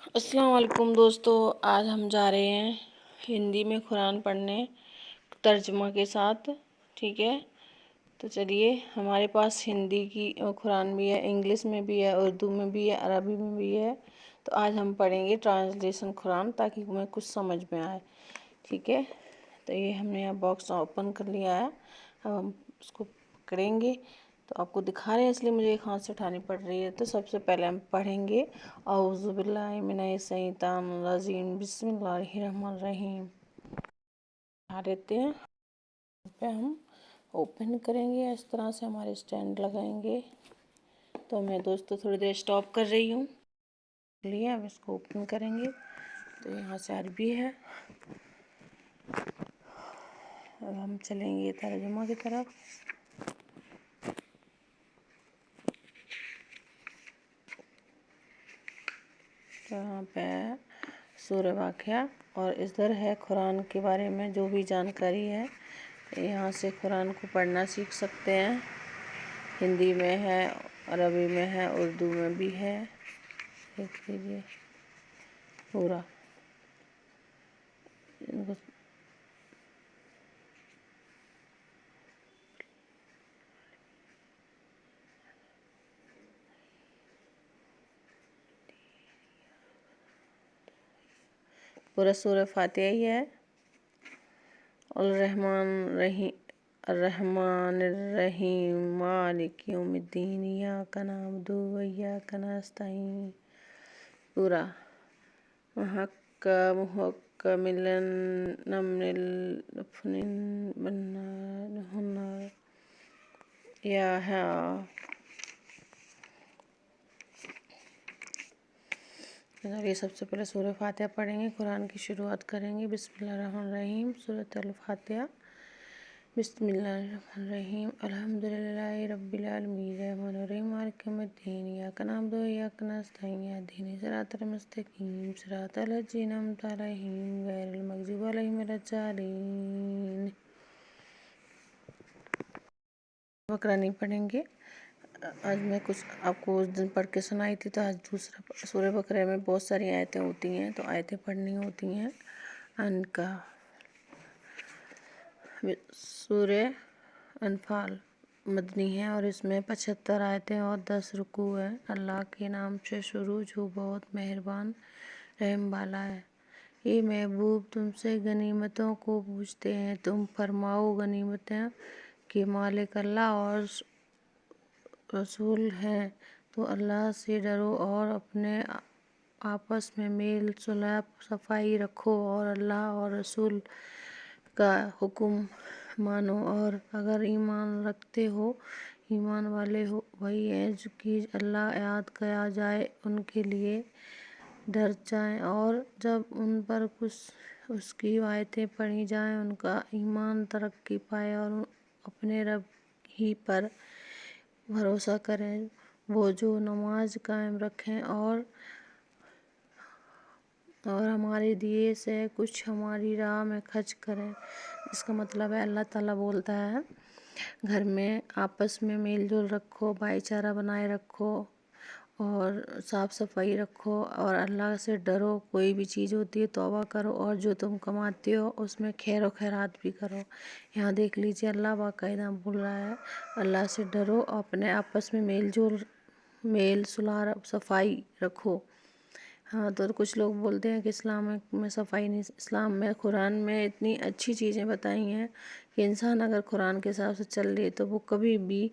السلام علیکم دوستو، آج ہم جا رہے ہیں ہندی میں قرآن پڑھنے ترجمہ کے ساتھ. ٹھیک ہے، تو چلیے. ہمارے پاس ہندی کی قرآن بھی ہے، انگلش میں بھی ہے، اردو میں بھی ہے، عربی میں بھی ہے. تو آج ہم پڑھیں گے ٹرانسلیشن قرآن تاکہ ہمیں کچھ سمجھ میں آئے. ٹھیک ہے، تو یہ ہم نے باکس اوپن کر لیا ہے. اب ہم اس کو پکڑیں گے. تو آپ کو دکھا رہے ہیں اس لیے مجھے ایک ہاتھ سے اٹھانی پڑ رہی ہے. تو سب سے پہلے ہم پڑھیں گے اعوذ باللہ من الشیطان الرجیم بسم اللہ الرحمن الرحیم. دیتے ہیں پہ ہم اوپن کریں گے. اس طرح سے ہمارے اسٹینڈ لگائیں گے. تو میں دوستو تھوڑی دیر اسٹاپ کر رہی ہوں. لیے اب اس کو اوپن کریں گے. تو یہاں سے عربی ہے. اب ہم چلیں گے ترجمہ کی طرف. تو یہاں پہ سورہ واقعہ اور ادھر ہے قرآن کے بارے میں جو بھی جانکاری ہے. یہاں سے قرآن کو پڑھنا سیکھ سکتے ہیں. ہندی میں ہے، عربی میں ہے، اردو میں بھی ہے. دیکھ لیجیے پورا. پورا سورہ فاتحہ ہی ہے. الرحمن الرحیم مالک یوم الدین ایاک نعبد و ایاک نستعین. پورا مکملا نمن الفن بنا یا ہے. یہ سب سے پہلے سورہ فاتحہ پڑھیں گے. قرآن کی شروعات کریں گے. بسم اللہ الرحمن الرحیم. سورۃ الفاتحہ. بسم اللہ الرحمن الرحیم. الحمدللہ رب العالمین الرحمن الرحیم مالک یوم الدین ایاک نعبد و ایاک نستعین اهدنا الصراط المستقیم صراط الذین انعمت علیہم غیر المغضوب علیہم ولا الضالین. بقرہ نہیں پڑھیں گے. آج میں کچھ آپ کو اس دن پڑھ کے سنائی تھی. تو آج دوسرا سورہ بقرہ میں بہت ساری آیتیں ہوتی ہیں تو آیتیں پڑھنی ہوتی ہیں ان کا. سورہ انفال مدنی ہے اور اس میں 75 آیتیں اور 10 رکوع ہیں. اللہ کے نام سے شروع جو بہت مہربان رحم والا ہے. یہ محبوب تم سے غنیمتوں کو پوچھتے ہیں. تم فرماؤ غنیمتوں کے مالک اللہ اور رسول ہیں. تو اللہ سے ڈرو اور اپنے آپس میں میل صلح صفائی رکھو اور اللہ اور رسول کا حکم مانو. اور اگر ایمان رکھتے ہو ایمان والے وہی ہیں کہ اللہ یاد کیا جائے ان کے لیے ڈر جائیں. اور جب ان پر کچھ اس کی آیتیں پڑھی جائیں ان کا ایمان ترقی پائے اور اپنے رب ہی پر بھروسہ کریں. وہ جو نماز قائم رکھیں اور ہمارے دیے سے کچھ ہماری راہ میں خرچ کریں. اس کا مطلب ہے اللہ تعالیٰ بولتا ہے گھر میں آپس میں میل جول رکھو، بھائی چارہ بنائے رکھو اور صاف صفائی رکھو اور اللہ سے ڈرو. کوئی بھی چیز ہوتی ہے توبہ کرو اور جو تم کماتے ہو اس میں خیر و خیرات بھی کرو. یہاں دیکھ لیجیے اللہ باقاعدہ بول رہا ہے اللہ سے ڈرو اور اپنے آپس میں میل صلح صفائی رکھو. ہاں، تو کچھ لوگ بولتے ہیں کہ اسلام میں صفائی نہیں. اسلام میں قرآن میں اتنی اچھی چیزیں بتائی ہیں کہ انسان اگر قرآن کے حساب سے چل لے تو وہ کبھی بھی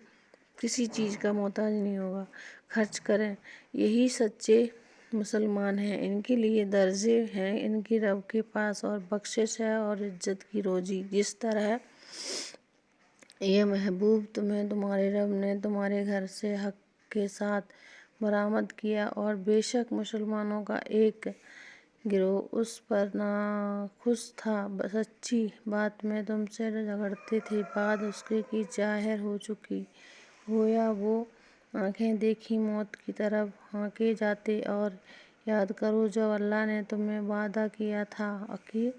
کسی چیز کا محتاج نہیں ہوگا. خرچ کریں. یہی سچے مسلمان ہیں. ان کے لیے درجے ہیں ان کی رب کے پاس اور بخشش ہے اور عزت کی روزی. جس طرح یہ محبوب تمہیں تمہارے رب نے تمہارے گھر سے حق کے ساتھ برآمد کیا اور بے شک مسلمانوں کا ایک گروہ اس پر ناخوش تھا. سچی بات میں تم سے جھگڑتے تھے بعد اس کے کہ ظاہر ہو چکی. گویا وہ آنکھیں دیکھی موت کی طرف ہانکے جاتے. اور یاد کرو جب اللہ نے تمہیں وعدہ کیا تھا کہ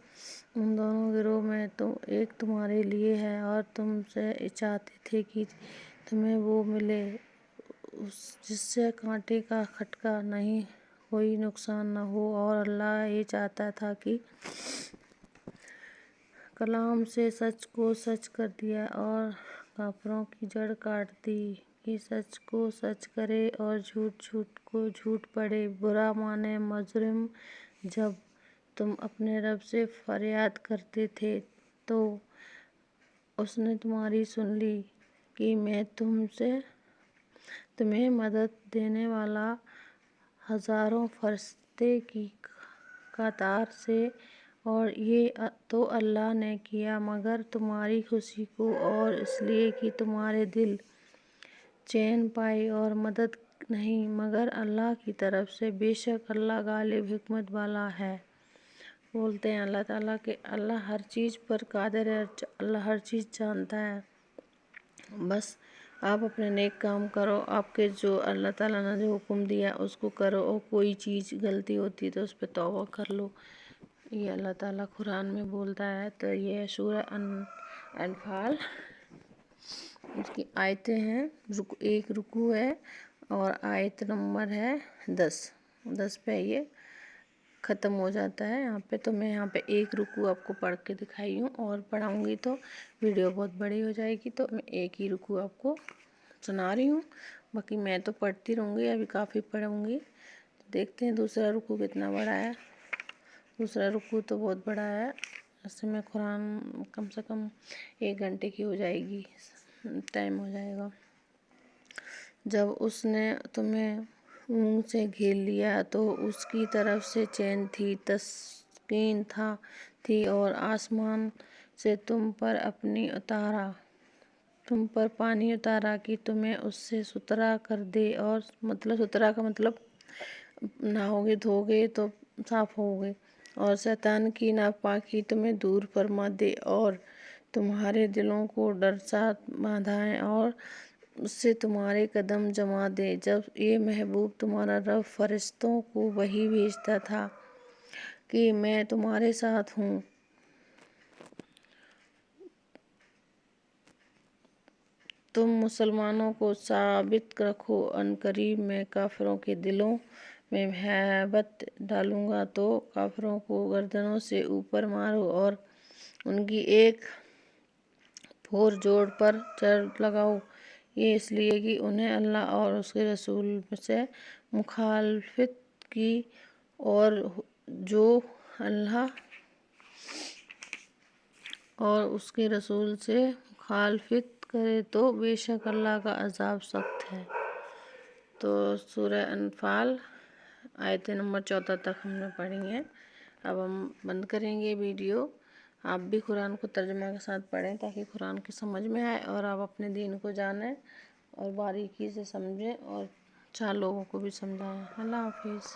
ان دونوں گروہوں میں ایک تمہارے لیے ہے اور تم سے چاہتے تھے کہ تمہیں وہ ملے جس سے کانٹے کا کھٹکا نہیں کوئی نقصان نہ ہو، اور اللہ یہ چاہتا تھا کہ کلام سے سچ کو سچ کر دیا اور کافروں کی جڑ کاٹ دی، کہ سچ کو سچ کرے اور جھوٹ کو جھوٹ پڑھے۔ برا مانے مجرم، جب تم اپنے رب سے فریاد کرتے تھے تو اس نے تمہاری سن لی، کہ میں تمہیں مدد دینے والا ہزاروں فرشتے کی قطار سے، اور یہ تو اللہ نے کیا مگر تمہاری خوشی کو، اور اس لیے کہ تمہارے دل چین پائے، اور مدد نہیں مگر اللہ کی طرف سے، بے شک اللہ غالب حکمت والا ہے۔ بولتے ہیں اللہ تعالیٰ کہ اللہ ہر چیز پر قادر ہے، اللہ ہر چیز جانتا ہے، بس آپ اپنے نیک کام کرو، آپ کے جو اللہ تعالیٰ نے جو حکم دیا اس کو کرو، اور کوئی چیز غلطی ہوتی ہے تو اس پہ توبہ کر لو۔ یہ اللہ تعالیٰ قرآن میں بولتا ہے۔ تو یہ سورہ انفال، اس کی آیتیں ہیں، ایک رکوع ہے اور آیت نمبر ہے 10 پہ یہ ختم ہو جاتا ہے یہاں پہ۔ تو میں یہاں پہ ایک رکوع آپ کو پڑھ کے دکھائی ہوں، اور پڑھاؤں گی تو ویڈیو بہت بڑی ہو جائے گی، تو میں ایک ہی رکوع آپ کو سنا رہی ہوں، باقی میں تو پڑھتی رہوں گی، ابھی کافی پڑھوں گی۔ دیکھتے ہیں دوسرا رکوع کتنا بڑا ہے۔ دوسرا رکوع تو بہت بڑا ہے، اس میں قرآن کم سے کم 1 گھنٹے کی ہو جائے گی، ٹائم ہو جائے گا۔ جب اس نے تمہیں اونگ سے گھیر لیا تو اس کی طرف سے چین تھی، تسکین تھی، اور آسمان سے تم پر پانی اتارا کہ تمہیں اس سے ستھرا کر دے، اور ستھرا کا مطلب نہاؤ گے دھو گے تو صاف ہوگے، اور شیطان کی ناپاکی تمہیں دور فرما دے، اور تمہارے دلوں کو ڈر سے باندھائے، اور اس سے تمہارے قدم جما دے۔ جب یہ محبوب تمہارا رب فرشتوں کو وحی بھیجتا تھا کہ میں تمہارے ساتھ ہوں، تم مسلمانوں کو ثابت رکھو، عنقریب میں کافروں کے دلوں میں ہیبت ڈالوں گا، تو کافروں کو گردنوں سے اوپر مارو اور ان کی ایک پھور جوڑ پر چڑھ لگاؤ، یہ اس لیے کہ انہیں اللہ اور اس کے رسول سے مخالفت کی، اور جو اللہ اور اس کے رسول سے مخالفت کرے تو بے شک اللہ کا عذاب سخت ہے۔ تو سورہ انفال آیت نمبر 14 تک ہم نے پڑھی ہے۔ اب ہم بند کریں گے ویڈیو۔ آپ بھی قرآن کو ترجمہ کے ساتھ پڑھیں تاکہ قرآن کی سمجھ میں آئے، اور آپ اپنے دین کو جانیں اور باریکی سے سمجھیں، اور 4 لوگوں کو بھی سمجھائیں۔ اللہ حافظ۔